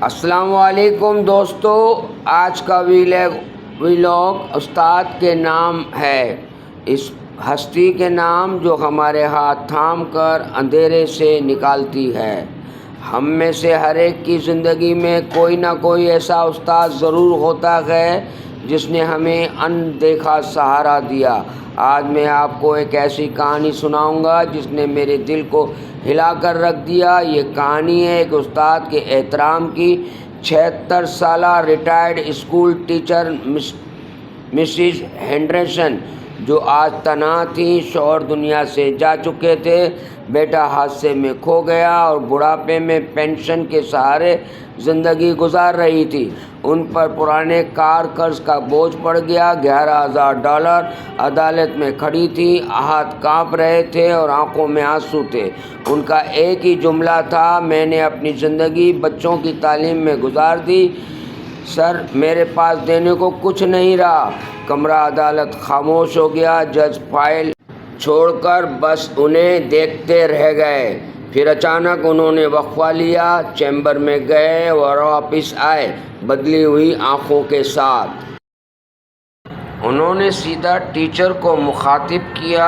السلام علیکم دوستو، آج کا ویلاگ استاد کے نام ہے، اس ہستی کے نام جو ہمارے ہاتھ تھام کر اندھیرے سے نکالتی ہے۔ ہم میں سے ہر ایک کی زندگی میں کوئی نہ کوئی ایسا استاد ضرور ہوتا ہے جس نے ہمیں اندیکھا سہارا دیا۔ آج میں آپ کو ایک ایسی کہانی سناؤں گا جس نے میرے دل کو ہلا کر رکھ دیا۔ یہ کہانی ہے ایک استاد کے احترام کی۔ 76 سالہ retired school teacher Mrs Henderson, جو آج تنہا تھیں۔ شوہر دنیا سے جا چکے تھے، بیٹا حادثے میں کھو گیا اور بڑھاپے میں پینشن کے سہارے زندگی گزار رہی تھی۔ ان پر پرانے کار قرض کا بوجھ پڑ گیا۔ $11,000 عدالت میں کھڑی تھی، ہاتھ کانپ رہے تھے اور آنکھوں میں آنسو تھے۔ ان کا ایک ہی جملہ تھا، میں نے اپنی زندگی بچوں کی تعلیم میں گزار دی، سر میرے پاس دینے کو کچھ نہیں رہا۔ کمرہ عدالت خاموش ہو گیا۔ جج فائل چھوڑ کر بس انہیں دیکھتے رہ گئے۔ پھر اچانک انہوں نے وقفہ لیا، چیمبر میں گئے اور واپس آئے بدلی ہوئی آنکھوں کے ساتھ۔ انہوں نے سیدھا ٹیچر کو مخاطب کیا،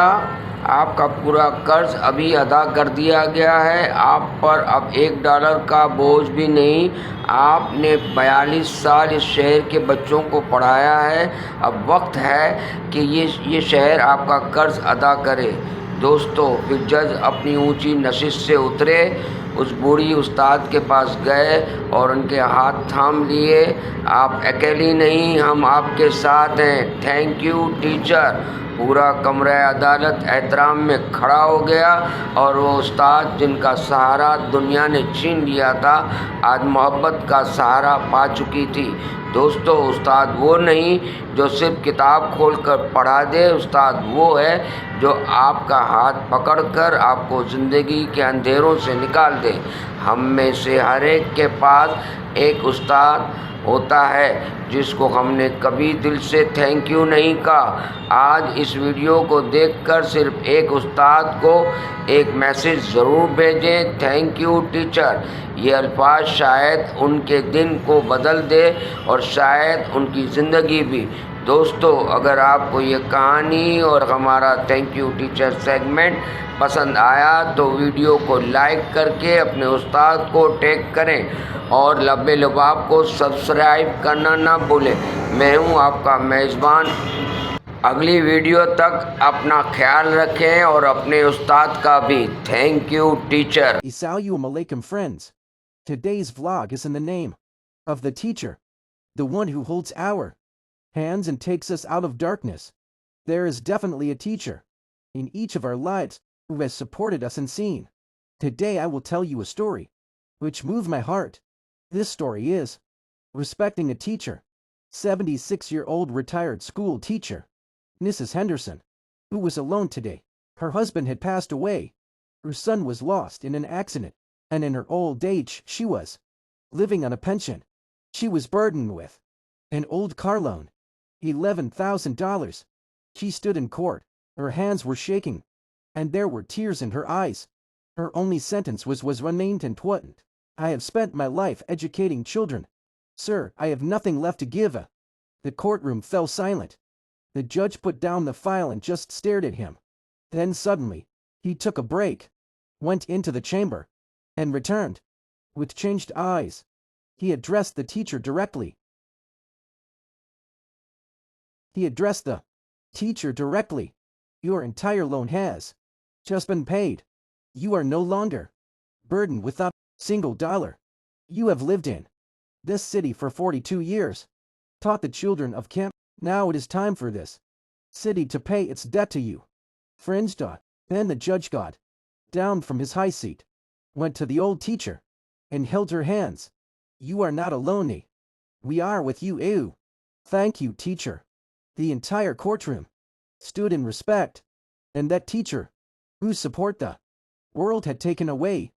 آپ کا پورا قرض ابھی ادا کر دیا گیا ہے، آپ پر اب $1 کا بوجھ بھی نہیں۔ آپ نے 42 سال اس شہر کے بچوں کو پڑھایا ہے، اب وقت ہے کہ یہ شہر آپ کا قرض ادا کرے۔ دوستو، پھر جج اپنی اونچی نشست سے اترے، اس بوڑھی استاد کے پاس گئے اور ان کے ہاتھ تھام لیے۔ آپ اکیلی نہیں، ہم آپ کے ساتھ ہیں۔ Thank you teacher. پورا کمرہ عدالت احترام میں کھڑا ہو گیا اور وہ استاد جن کا سہارا دنیا نے چھین لیا تھا، آج محبت کا سہارا پا چکی تھی۔ دوستو، استاد وہ نہیں جو صرف کتاب کھول کر پڑھا دے، استاد وہ ہے جو آپ کا ہاتھ پکڑ کر آپ کو زندگی کے اندھیروں سے نکال دے۔ ہم میں سے ہر ایک کے پاس ایک استاد ہوتا ہے جس کو ہم نے کبھی دل سے تھینک یو نہیں کہا۔ آج اس ویڈیو کو دیکھ کر صرف ایک استاد کو ایک میسج ضرور بھیجیں، تھینک یو ٹیچر۔ یہ الفاظ شاید ان کے دن کو بدل دے اور شاید ان کی زندگی بھی۔ دوستو، اگر آپ کو یہ کہانی اور ہمارا تھینک یو ٹیچر سیگمنٹ پسند آیا تو ویڈیو کو لائک کر کے اپنے استاد کو ٹیگ کریں اور لبے لباب کو سبسکرائب کرنا نہ بھولیں۔ میں ہوں آپ کا میزبان۔ اگلی ویڈیو تک اپنا خیال رکھیں اور اپنے استاد کا بھی۔ Thank you teacher. Assalamu alaikum friends. Today's vlog is in the name of the teacher, the one who holds our hands and takes us out of darkness. There is definitely a teacher in each of our lives who has supported us and seen. Today I will tell you a story which moved my heart. This story is respecting a teacher. 76-year-old retired school teacher, Mrs. Henderson, who was alone today. Her husband had passed away. Her son was lost in an accident, and in her old age she was living on a pension. She was burdened with an old car loan, $11,000. She stood in court. Her hands were shaking, and there were tears in her eyes. Her only sentence was remained and twatn't. I have spent my life educating children. Sir, I have nothing left to give. The courtroom fell silent. The judge put down the file and just stared at him. Then suddenly, he took a break, went into the chamber, and returned. With changed eyes, he addressed the teacher directly. Your entire loan has just been paid. You are no longer burdened with a single dollar. You have lived in this city for 42 years, taught the children of camp. Now it is time for this city to pay its debt to you. Friends. Then the judge got down from his high seat, went to the old teacher, and held her hands. You are not alone. We are with you. Ew. Thank you, teacher. The entire courtroom stood in respect, and that teacher, whose support the world had taken away,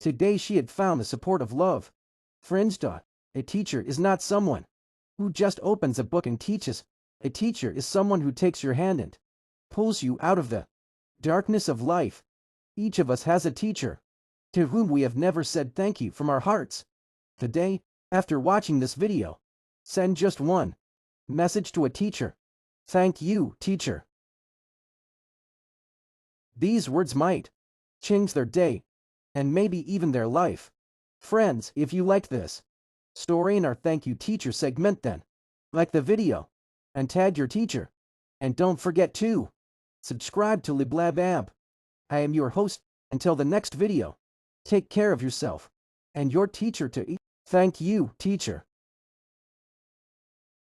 today she had found the support of love. Friends. A teacher is not someone who just opens a book and teaches. A teacher is someone who takes your hand and pulls you out of the darkness of life. Each of us has a teacher to whom we have never said thank you from our hearts. Today, After watching this video, send just one message to a teacher. Thank you, teacher. These words might change their day, and maybe even their life. Friends, if you liked this story in our Thank You Teacher segment, then like the video and tag your teacher. And don't forget to subscribe to Liblabab. I am your host. Until the next video, take care of yourself and your teacher too. Thank you, teacher.